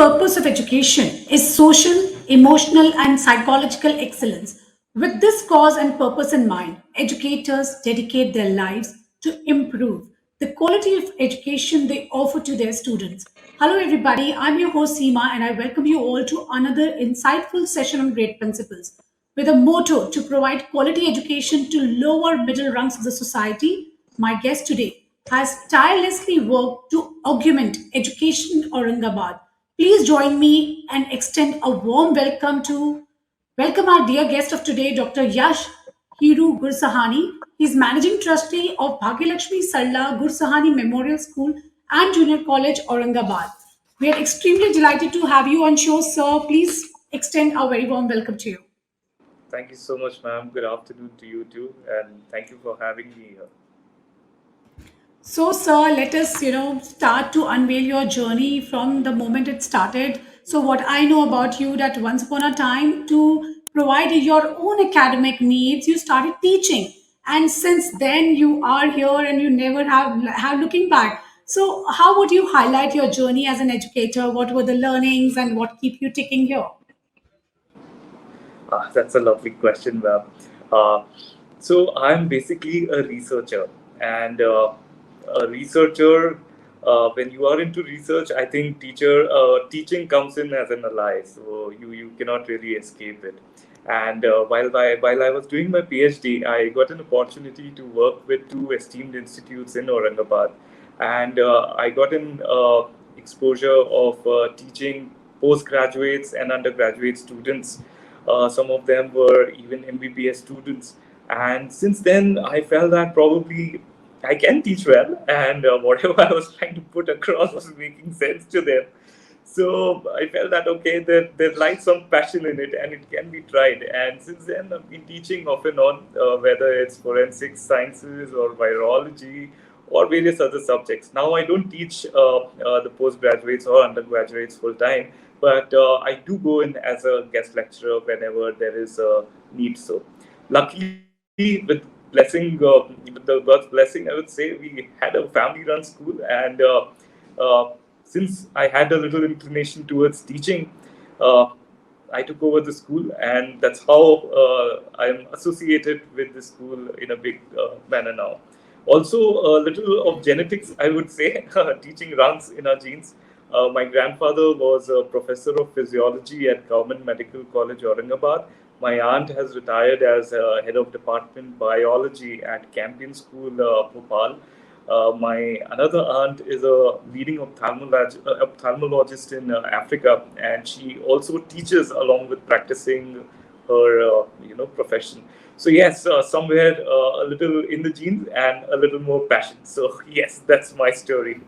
purpose of education is social, emotional, and psychological excellence. With this cause and purpose in mind, educators dedicate their lives to improve the quality of education they offer to their students. Hello, everybody. I'm your host, Seema, and I welcome you all to another insightful session on great principles. With a motto to provide quality education to lower middle rungs of the society, my guest today has tirelessly worked to augment education in Aurangabad. Please join me and extend a warm welcome our dear guest of today, Dr. Yash Hiroo Gursahani. He's managing trustee of Bhagyalaxmi Sarla Gurusahani Memorial School and Junior College, Aurangabad. We are extremely delighted to have you on show, sir. Please extend a very warm welcome to you. Thank you so much, ma'am. Good afternoon to you too, and thank you for having me here. So, sir, let us, start to unveil your journey from the moment it started. So, what I know about you that once upon a time, to provide your own academic needs, you started teaching, and since then you are here, and you never have looking back. So, how would you highlight your journey as an educator? What were the learnings, and what keep you ticking here? That's a lovely question, ma'am. Uh, so I'm basically a researcher, and a researcher. When you are into research, I think teaching comes in as an ally, so you cannot really escape it. And while I was doing my PhD, I got an opportunity to work with two esteemed institutes in Aurangabad, and I got an exposure of teaching postgraduates and undergraduate students. Some of them were even MBBS students. And since then, I felt that probably I can teach well, and whatever I was trying to put across was making sense to them. So I felt that okay, there lies some passion in it, and it can be tried. And since then, I've been teaching off and on, whether it's forensic sciences or virology or various other subjects. Now I don't teach the postgraduates or undergraduates full time, but I do go in as a guest lecturer whenever there is a need. So, luckily, with the God's blessing, I would say we had a family-run school, and uh, since I had a little inclination towards teaching, uh, I took over the school, and that's how I'm associated with the school in a big manner now. Also, a little of genetics, I would say. Teaching runs in our genes. My grandfather was a professor of physiology at Government Medical College, Aurangabad. My aunt has retired as head of department biology at Campion School, Bhopal. My another aunt is a leading ophthalmologist in Africa, and she also teaches along with practicing her profession. So yes, somewhere a little in the genes and a little more passion. So yes, that's my story.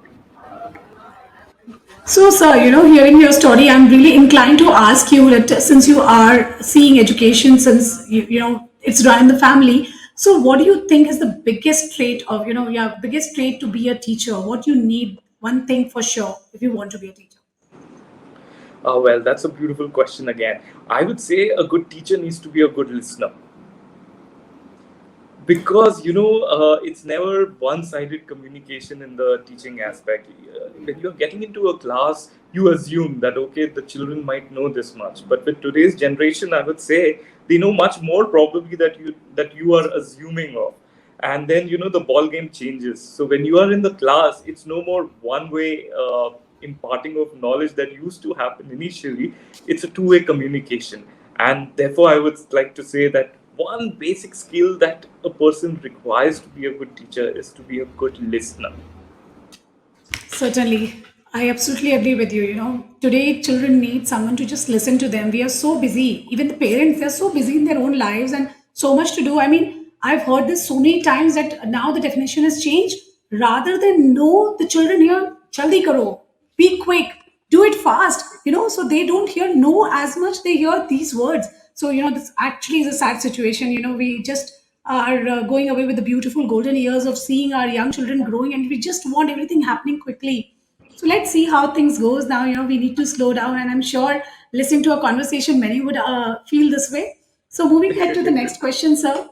So, sir, hearing your story, I'm really inclined to ask you that since you are seeing education, since it's run in the family. So, what do you think is the biggest trait of your biggest trait to be a teacher? What you need, one thing for sure, if you want to be a teacher. Well, that's a beautiful question again. I would say a good teacher needs to be a good listener, because it's never one-sided communication in the teaching aspect. When you're getting into a class, you assume that okay, the children might know this much, but with today's generation, I would say they know much more probably that you are assuming of. And then the ball game changes. So when you are in the class, it's no more one way imparting of knowledge that used to happen initially. It's a two-way communication, and therefore I would like to say that one basic skill that a person requires to be a good teacher is to be a good listener. Certainly. I absolutely agree with you. Today children need someone to just listen to them. We are so busy. Even the parents, they're so busy in their own lives and so much to do. I mean, I've heard this so many times that now the definition has changed. Rather than know the children here, jaldi karo, be quick, do it fast, so they don't hear no as much, they hear these words. So, this actually is a sad situation. We just are going away with the beautiful golden years of seeing our young children growing, and we just want everything happening quickly. So let's see how things goes now. We need to slow down, and I'm sure listening to a conversation, many would feel this way. So moving ahead to the next question, sir.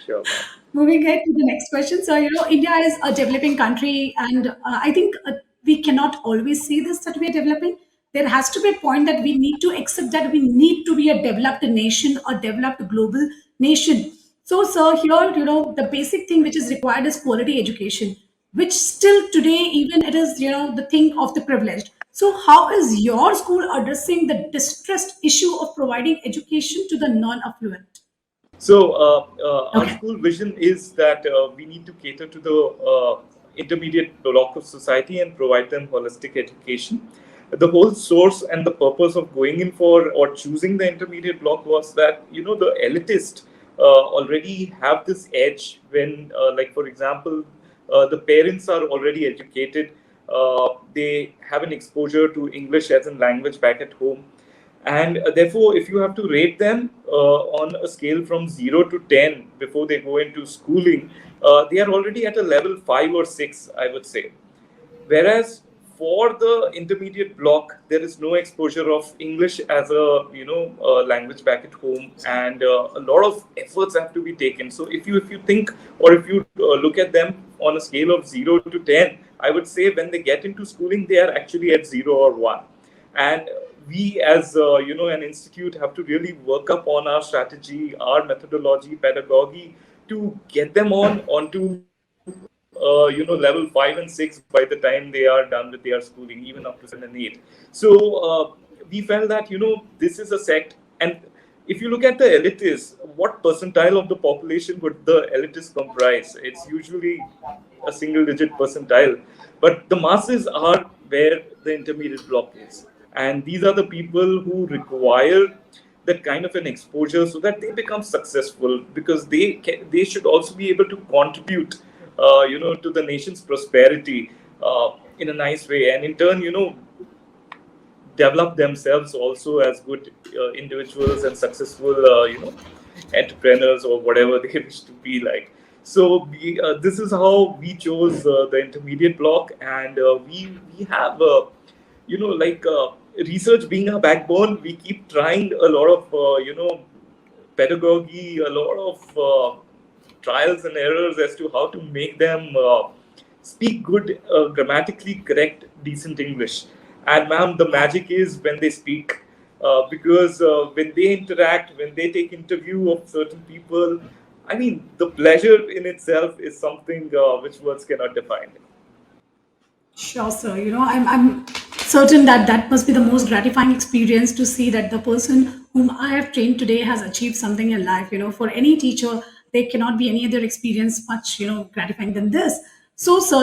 Sure, ma'am. Moving ahead to the next question. So, India is a developing country, and I think we cannot always say this that we are developing. there has to be a point that we need to accept that we need to be a developed nation, a developed global nation. So, sir, here, the basic thing which is required is quality education, which still today, even it is, the thing of the privileged. So, how is your school addressing the distressed issue of providing education to the non-affluent? So, our Okay. school vision is that we need to cater to the intermediate block of society and provide them holistic education. The whole source and the purpose of going in for or choosing the intermediate block was that the elitist already have this edge when, like for example, the parents are already educated. They have an exposure to English as a language back at home, and therefore if you have to rate them on a scale from 0 to 10 before they go into schooling, they are already at a level 5 or 6, I would say. Whereas for the intermediate block, there is no exposure of English as a language back at home, and a lot of efforts have to be taken. So if you think, or if you look at them on a scale of 0 to 10, I would say when they get into schooling, they are actually at 0 or 1. And we as an institute have to really work up on our strategy, our methodology, pedagogy, to get them onto level 5 and 6 by the time they are done with their schooling, even up to 7 and 8. So we felt that this is a sect, and if you look at the elitists, what percentile of the population would the elitists comprise? It's usually a single digit percentile, but the masses are where the intermediate block is, and these are the people who require that kind of an exposure so that they become successful, because they should also be able to contribute to the nation's prosperity in a nice way, and in turn develop themselves also as good individuals and successful entrepreneurs or whatever they wish to be like. So this is how we chose the intermediate block, and we have like research being a backbone. We keep trying a lot of pedagogy, a lot of trials and errors as to how to make them speak good, grammatically correct, decent English. And ma'am, the magic is when they speak, because when they interact, when they take interview of certain people, I mean, the pleasure in itself is something which words cannot define. Sure, sir. I'm certain that that must be the most gratifying experience to see that the person whom I have trained today has achieved something in life. For any teacher, there cannot be any other experience much, gratifying than this. So, sir,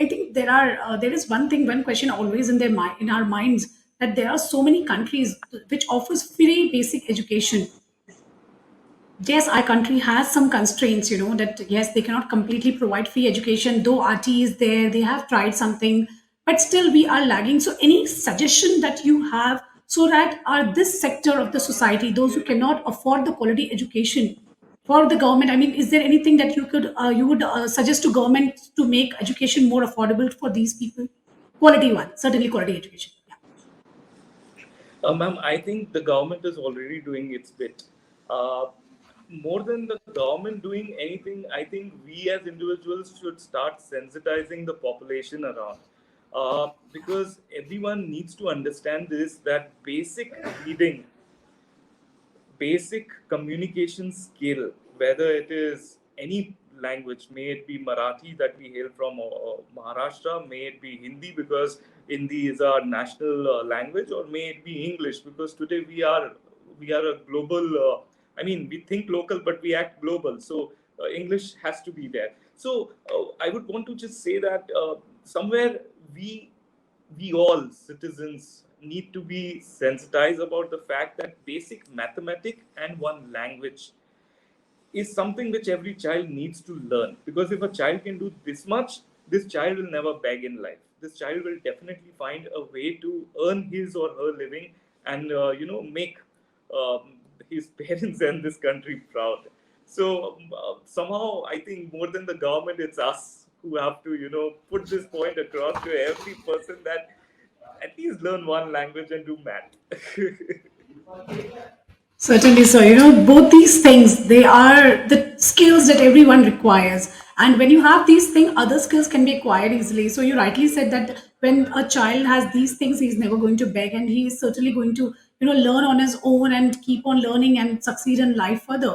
I think there is one question always in their mind, in our minds, that there are so many countries which offers free basic education. Yes, our country has some constraints, that yes, they cannot completely provide free education, though RT is there, they have tried something, but still we are lagging. So, any suggestion that you have so that this sector of the society, those who cannot afford the quality education for the government, I mean, is there anything that you would suggest to government to make education more affordable for these people? Quality one, certainly quality education. Yeah. Ma'am, I think the government is already doing its bit. Uh, More than the government doing anything, I think we as individuals should start sensitizing the population around. Because everyone needs to understand this, that basic reading, basic communication skill, whether it is any language, may it be Marathi that we hail from Maharashtra, may it be Hindi because Hindi is our national language, or may it be English because today we are a global. I mean, we think local, but we act global. So English has to be there. So I would want to just say that somewhere we we all citizens need to be sensitized about the fact that basic mathematics and one language is something which every child needs to learn, because if a child can do this much, this child will never beg in life. This child will definitely find a way to earn his or her living, and make his parents and this country proud. So somehow I think more than the government, it's us who have to put this point across to every person that at least learn one language and do math. Certainly, so both these things, they are the skills that everyone requires. And when you have these things, other skills can be acquired easily. So you rightly said that when a child has these things, he's never going to beg, and he is certainly going to, learn on his own and keep on learning and succeed in life further.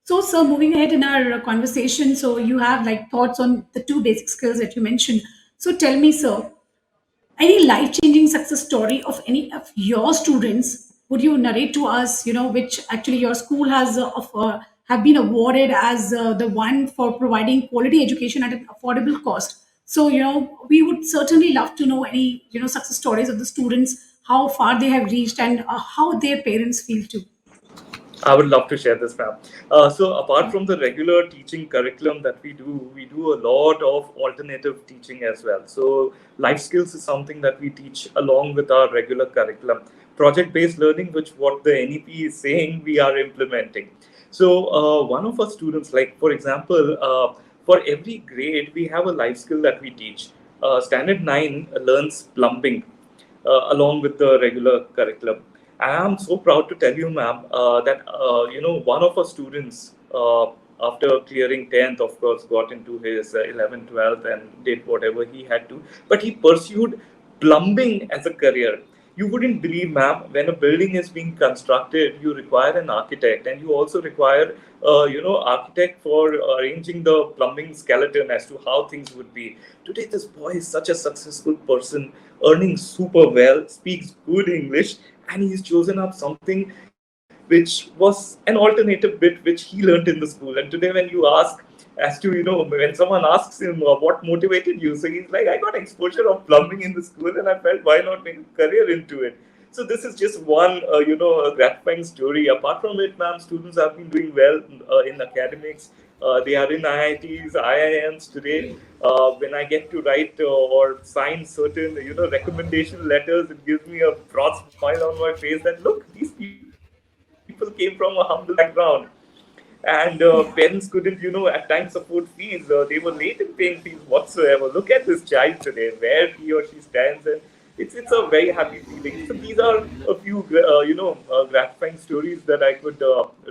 So, sir, moving ahead in our conversation, so you have like thoughts on the two basic skills that you mentioned. So, tell me, sir, any life changing success story of any of your students would you narrate to us, which actually your school has have been awarded as the one for providing quality education at an affordable cost. So, we would certainly love to know any, success stories of the students, how far they have reached, and how their parents feel too. I would love to share this, ma'am. So, apart from the regular teaching curriculum that we do a lot of alternative teaching as well. So, life skills is something that we teach along with our regular curriculum. Project-based learning, which what the NEP is saying, we are implementing. So, one of our students, like for example, for every grade, we have a life skill that we teach. Standard 9 learns plumbing along with the regular curriculum. I am so proud to tell you, ma'am, that one of our students, after clearing 10th, of course, got into his 11th, 12th, and did whatever he had to. But he pursued plumbing as a career. You wouldn't believe, ma'am, when a building is being constructed, you require an architect, and you also require, architect for arranging the plumbing skeleton as to how things would be. Today, this boy is such a successful person, earning super well, speaks good English, and he's chosen up something which was an alternative bit which he learned in the school. And today, when you ask as to, when someone asks him what motivated you, so he's like, I got exposure of plumbing in the school, and I felt why not make a career into it. So this is just one, a gratifying story. Apart from it, ma'am, students have been doing well in academics. They are in IITs, IIMs today. When I get to write or sign certain, recommendation letters, it gives me a broad smile on my face that look, these people came from a humble background, and parents Yeah. couldn't, at times afford fees. They were late in paying fees whatsoever. Look at this child today, where he or she stands, and it's a very happy feeling. So these are a few gratifying stories that I could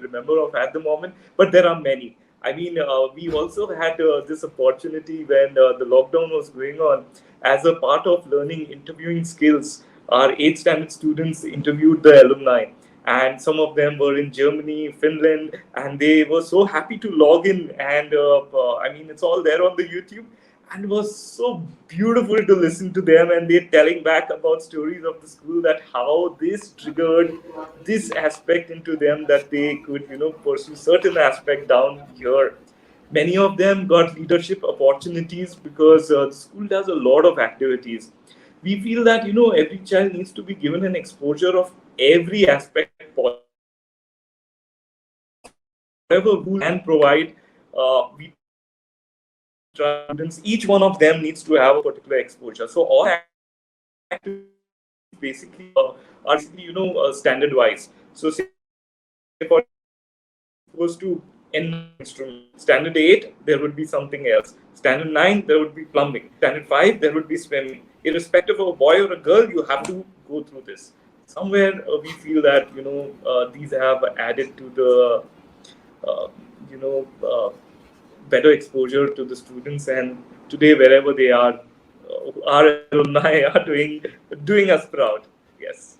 remember of at the moment, but there are many. I mean, we also had this opportunity when the lockdown was going on. As a part of learning interviewing skills, our 8th standard students interviewed the alumni, and some of them were in Germany, Finland, and they were so happy to log in. And I mean, it's all there on the YouTube, and it was so beautiful to listen to them, and they're telling back about stories of the school, that how this triggered this aspect into them, that they could pursue certain aspect down here. Many of them got leadership opportunities because the school does a lot of activities. We feel that every child needs to be given an exposure of every aspect possible. So whatever rules can provide, we try to make sure that students, each one of them needs to have a particular exposure. So all activities basically are basically standard wise. So say for example, standard 7 would be exposed to n number of instruments. Standard 8 there would be something else. Standard 9 there would be plumbing. Standard 5 there would be swimming. Irrespective of a boy or a girl, you have to go through this. Somewhere we feel that these have added to the uh, you know better exposure to the students, and today wherever they are, our alumni are doing us proud. Yes.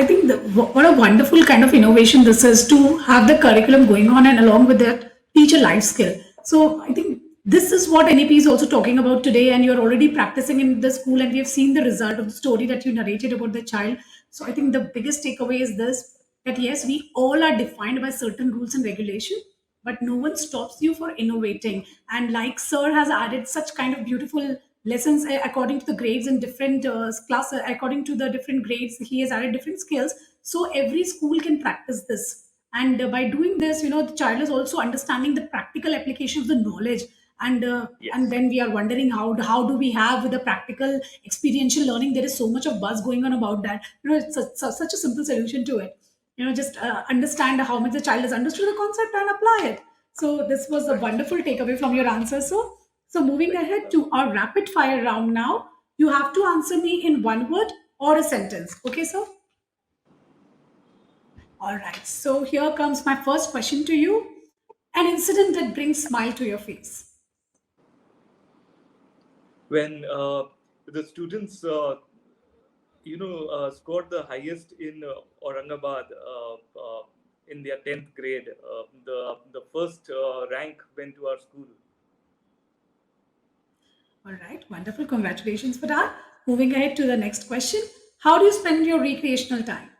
I think what a wonderful kind of innovation this is to have the curriculum going on and along with that teach a life skill. So I think this is what NEP is also talking about today, and you're already practicing in the school, and we have seen the result of the story that you narrated about the child. So I think the biggest takeaway is this, that yes, we all are defined by certain rules and regulation, but no one stops you for innovating. And like sir has added such kind of beautiful lessons according to the grades in different classes, according to the different grades he has added different skills, so every school can practice this. And by doing this, the child is also understanding the practical application of the knowledge. And Yes. when we are wondering how do we have with the practical experiential learning, there is so much of buzz going on about that. It's such a simple solution to it. Just understand how much the child has understood the concept and apply it. So this was a Right. wonderful takeaway from your answer. So moving Thank you, ahead ma'am. to our rapid fire round now, you have to answer me in one word or a sentence. Okay, sir? All right. So here comes my first question to you. An incident that brings smile to your face. when the students scored the highest in Aurangabad in their 10th grade. The first rank went to our school. All right, wonderful. Congratulations for that. Moving ahead to the next question. How do you spend your recreational time?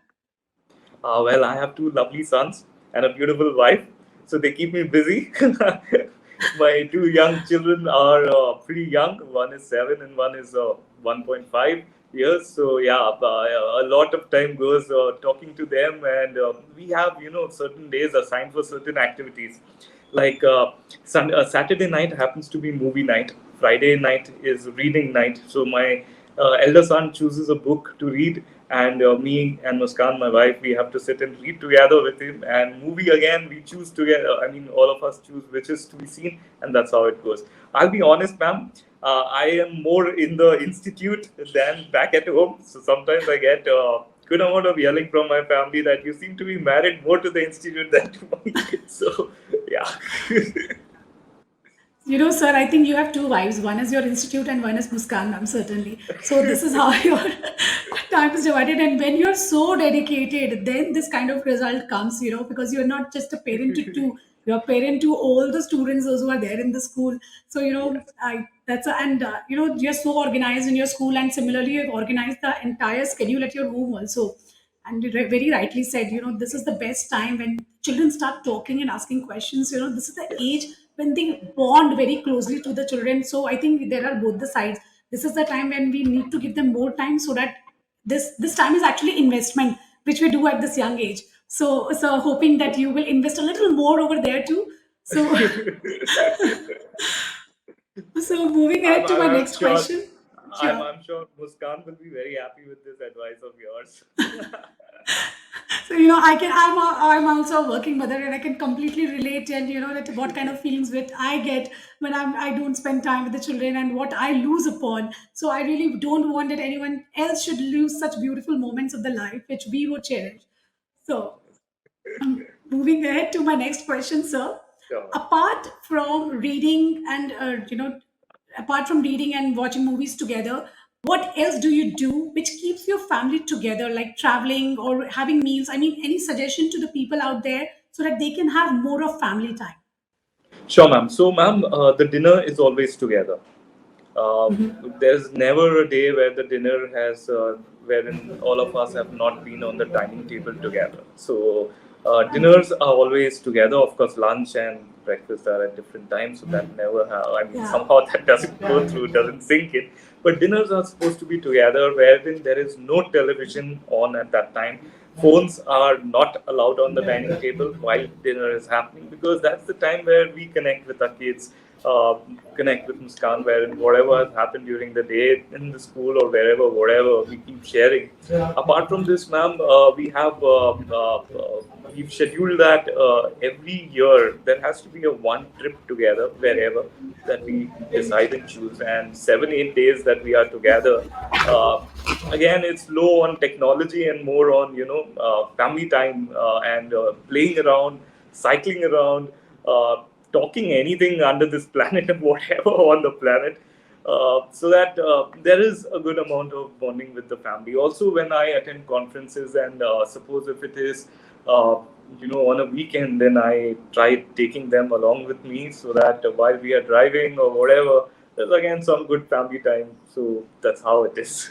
Well, I have two lovely sons and a beautiful wife, so they keep me busy. My two young children are pretty young. One is 7 and one is 1.5 years. So yeah, a lot of time goes talking to them, and we have certain days assigned for certain activities. Like Saturday night happens to be movie night. Friday night is reading night. So my elder son chooses a book to read, and me and Muskan, my wife, we have to sit and read together with him. And movie again, we choose together. I mean, all of us choose which is to be seen, and that's how it goes. I'll be honest, ma'am. I am more in the institute than back at home. So sometimes I get good amount of yelling from my family that you seem to be married more to the institute than to my kids. So yeah. You know, sir, I think you have two wives. One is your institute and one is Muskan, ma'am, certainly. So this is how your time is divided. And when you're so dedicated, then this kind of result comes, because you're not just a parent to two, you're a parent to all the students, those who are there in the school. So, Yes. you're so organized in your school, and similarly, you've organized the entire schedule at your home also. And you very rightly said, this is the best time when children start talking and asking questions. This is the age Yes. when they bond very closely to the children. So I think there are both the sides. This is the time when we need to give them more time, so that this time is actually investment which we do at this young age. So hoping that you will invest a little more over there too. So so moving ahead to my I'm next sure. question. Sure. I'm sure Muskan will be very happy with this advice of yours. So I'm also a working mother, and I can completely relate, and that what kind of feelings that I get when I don't spend time with the children, and what I lose upon. So I really don't want that anyone else should lose such beautiful moments of the life which we would cherish. So moving ahead to my next question, sir. Sure. Apart from reading and apart from reading and watching movies together, what else do you do which keeps your family together, like traveling or having meals? I mean, any suggestion to the people out there so that they can have more of family time? Sure, ma'am. So, ma'am, the dinner is always together. Uh, there's never a day where the dinner has, wherein all of us have not been on the dining table together. So, dinners are always together. Of course, lunch and breakfast are at different times, so that never. I mean, Yeah. somehow that doesn't go through, doesn't sink in. But dinners are supposed to be together, wherein there is no television on at that time. Phones are not allowed on the dining table while dinner is happening, because that's the time where we connect with our kids, connect with Muskan, wherein whatever has happened during the day in the school or wherever, whatever, we keep sharing. Apart from this, ma'am, we've scheduled that every year there has to be a one trip together wherever that we decide and choose, and 7 8 days that we are together. Uh, Again, it's low on technology and more on family time, and playing around, cycling around, talking anything under this planet and whatever on the planet, so that there is a good amount of bonding with the family. Also, when I attend conferences, and suppose if it is uh, on a weekend, then I try taking them along with me, so that while we are driving or whatever, there's again some good family time. So that's how it is.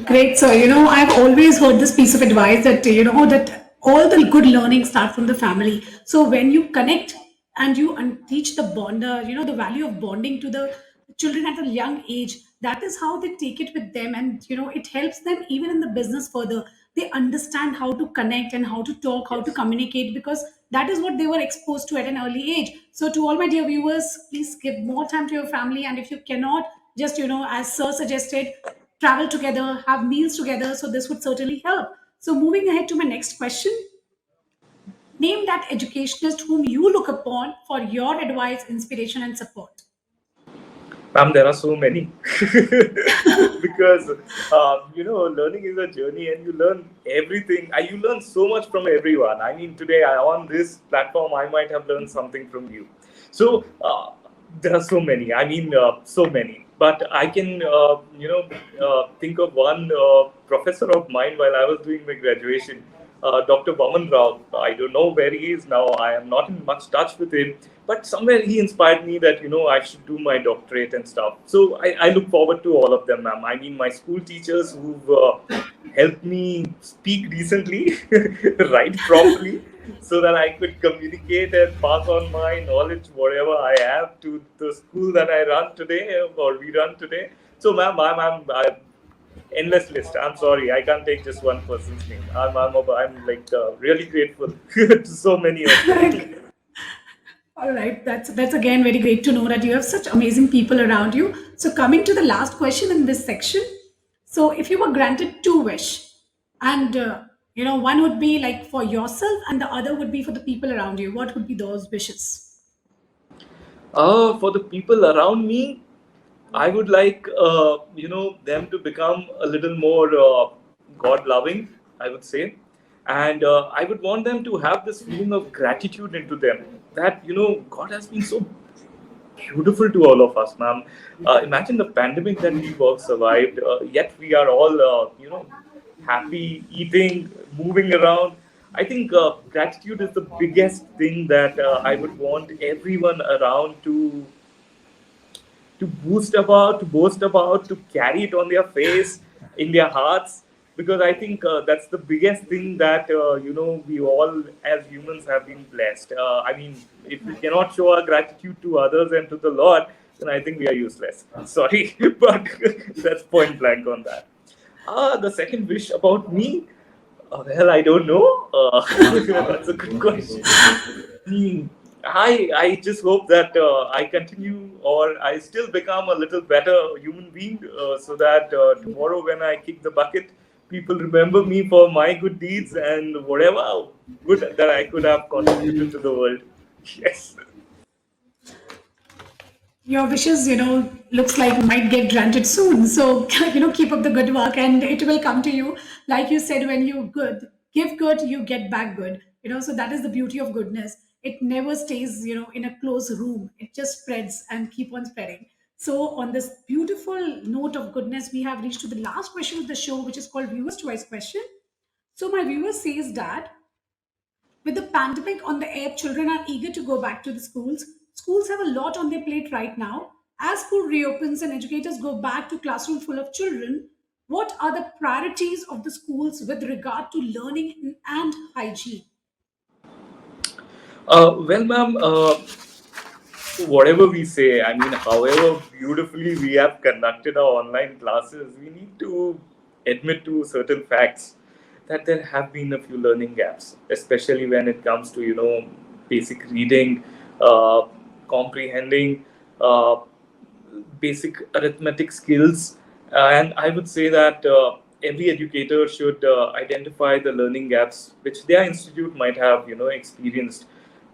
Great. So, I've always heard this piece of advice that, that all the good learning start from the family. So when you connect and you teach the bond, the value of bonding to the children at a young age, that is how they take it with them. And, it helps them even in the business further. They understand how to connect and how to talk, how to Yes. communicate, because that is what they were exposed to at an early age. So to all my dear viewers, please give more time to your family. And if you cannot, just, as Sir suggested, travel together, have meals together. So this would certainly help. So moving ahead to my next question, name that educationist whom you look upon for your advice, inspiration, and support. Ma'am, there are so many. Because learning is a journey, and you learn everything. You learn so much from everyone. I mean, today on this platform, I might have learned something from you. So There are so many. I mean, so many. But I can, think of one professor of mine while I was doing my graduation, Dr. Vaman Rao. I don't know where he is now. I am not in much touch with him. But somewhere he inspired me that, I should do my doctorate and stuff. So I look forward to all of them, ma'am. I mean, my school teachers who've helped me speak decently, write properly, so that I could communicate and pass on my knowledge, whatever I have, to the school that I run today or we run today. So, ma'am, I'm endless list. I'm sorry, I can't take just one person's name. I'm like really grateful to so many of them. All right, that's again very great to know that you have such amazing people around you. So coming to the last question in this section, so if you were granted two wish, and one would be like for yourself, and the other would be for the people around you, what would be those wishes? For the people around me, I would like them to become a little more God loving, I would say, and I would want them to have this feeling of gratitude into them that God has been so beautiful to all of us, ma'am. Imagine the pandemic that we've all survived, yet we are all happy, eating, moving around. I think gratitude is the biggest thing that I would want everyone around to boost about, to boast about, to carry it on their face, in their hearts, because I think that's the biggest thing that we all as humans have been blessed. I mean, if we cannot show our gratitude to others and to the Lord, then I think we are useless. Sorry, but that's point blank on that. The second wish about me, well, I don't know. That's a good question. Hmm. I just hope that I continue or I still become a little better human being, so that tomorrow when I kick the bucket, people remember me for my good deeds and whatever good that I could have contributed to the world. Yes. Your wishes, looks like might get granted soon. So, keep up the good work and it will come to you. Like you said, when you good, give good, you get back good. So that is the beauty of goodness. It never stays, in a closed room. It just spreads and keep on spreading. So on this beautiful note of goodness, we have reached to the last question of the show, which is called Viewer's Choice Question. So my viewer says that with the pandemic on the air, children are eager to go back to the schools. Schools have a lot on their plate right now. As school reopens and educators go back to classroom full of children, what are the priorities of the schools with regard to learning and hygiene? Well, ma'am, whatever we say, I mean, however beautifully we have conducted our online classes, we need to admit to certain facts that there have been a few learning gaps, especially when it comes to, basic reading, uh, comprehending, uh, basic arithmetic skills. And I would say that every educator should identify the learning gaps which their institute might have, experienced.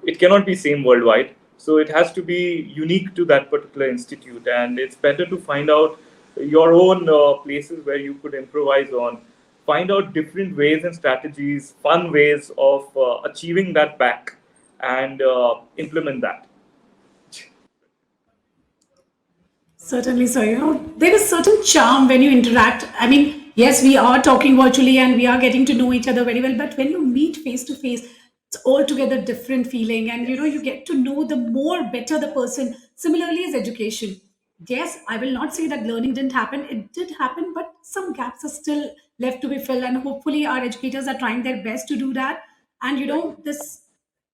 It cannot be same worldwide, so it has to be unique to that particular institute. And it's better to find out your own places where you could improvise on. Find out different ways and strategies, fun ways of achieving that back, and implement that. Certainly, so there is certain charm when you interact. I mean, yes, we are talking virtually and we are getting to know each other very well, but when you meet face to face, it's altogether different feeling, and you Yes. get to know the more better the person. Similarly, as education, yes, I will not say that learning didn't happen. It did happen, but some gaps are still left to be filled, and hopefully, our educators are trying their best to do that. And Right. this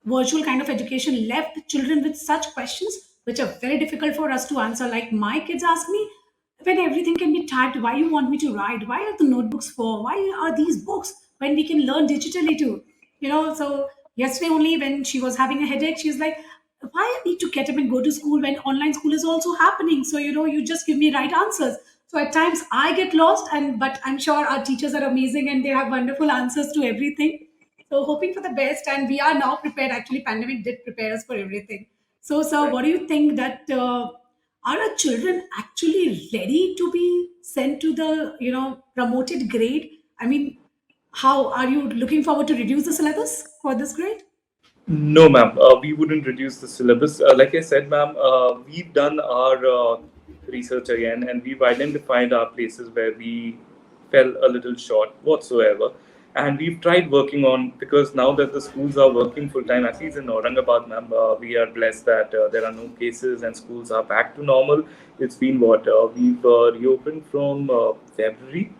virtual kind of education left children with such questions which are very difficult for us to answer. Like my kids ask me, when everything can be typed, why you want me to write? Why are the notebooks for? Why are these books when we can learn digitally too? So yesterday only when she was having a headache, she's like, why I need to get up and go to school when online school is also happening? So you just give me right answers. So at times I get lost, and but I'm sure our teachers are amazing and they have wonderful answers to everything. So hoping for the best, and we are now prepared. Actually, pandemic did prepare us for everything. So, sir, Right. what do you think that are our children actually ready to be sent to the promoted grade? I mean, how are you looking forward to reduce the syllabus for this grade? No, ma'am. We wouldn't reduce the syllabus. Like I said, ma'am, we've done our research again, and we've identified our places where we fell a little short whatsoever. And we've tried working on, because now that the schools are working full time, at least in Aurangabad, ma'am, we are blessed that there are no cases and schools are back to normal. It's been what we've reopened from February,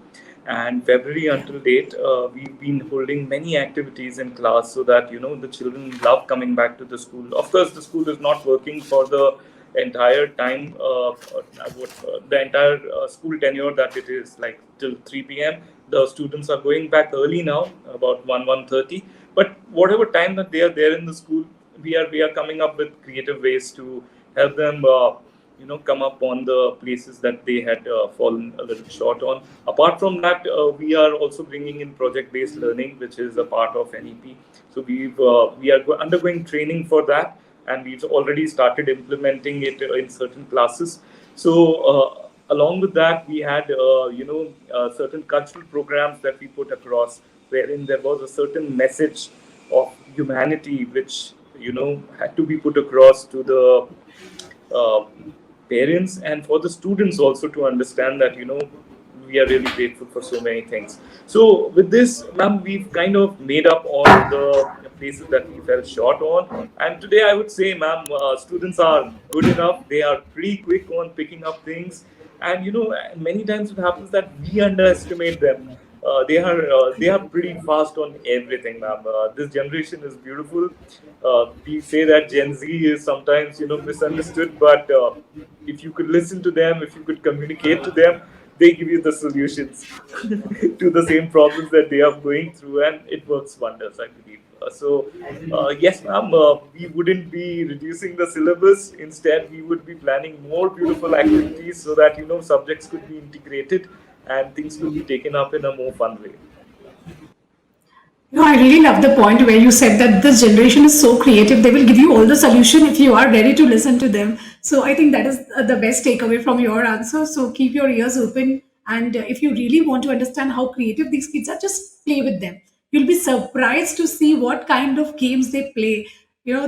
and February Yeah. until date, we've been holding many activities in class so that the children love coming back to the school. Of course, the school is not working for the entire time, the entire school tenure that it is, like till 3 p.m. The students are going back early now, about 1:30. But whatever time that they are there in the school, we are coming up with creative ways to help them. Come up on the places that they had fallen a little short on. Apart from that, we are also bringing in project based learning, which is a part of NEP. So we are undergoing training for that, and we've already started implementing it in certain classes. So along with that, we had certain cultural programs that we put across, wherein there was a certain message of humanity which had to be put across to the uh, parents and for the students also, to understand that we are really grateful for so many things. So with this, ma'am, we've kind of made up all the places that we fell short on. And today I would say, ma'am, students are good enough. They are pretty quick on picking up things. And many times it happens that we underestimate them. They are pretty fast on everything, ma'am. This generation is beautiful. We say that Gen Z is sometimes misunderstood, but if you could listen to them, if you could communicate to them, they give you the solutions to the same problems that they are going through, and it works wonders, I believe. Yes, ma'am, we wouldn't be reducing the syllabus. Instead, we would be planning more beautiful activities so that subjects could be integrated and things could be taken up in a more fun way. I really love the point where you said that this generation is so creative. They will give you all the solution if you are ready to listen to them. So I think that is the best takeaway from your answer. So keep your ears open. And if you really want to understand how creative these kids are, just play with them. You'll be surprised to see what kind of games they play.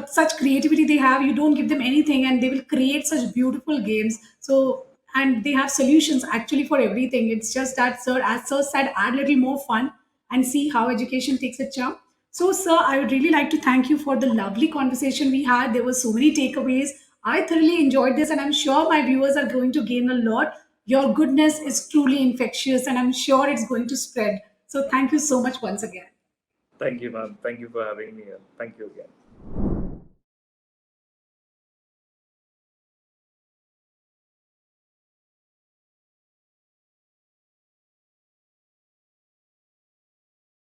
Such creativity they have. You don't give them anything, and they will create such beautiful games. So, and they have solutions actually for everything. It's just that, sir, as sir said, add a little more fun and see how education takes a charm. So, sir, I would really like to thank you for the lovely conversation we had. There were so many takeaways. I thoroughly enjoyed this, and I'm sure my viewers are going to gain a lot. Your goodness is truly infectious, and I'm sure it's going to spread. So, thank you so much once again. Thank you, ma'am. Thank you for having me here. Thank you again.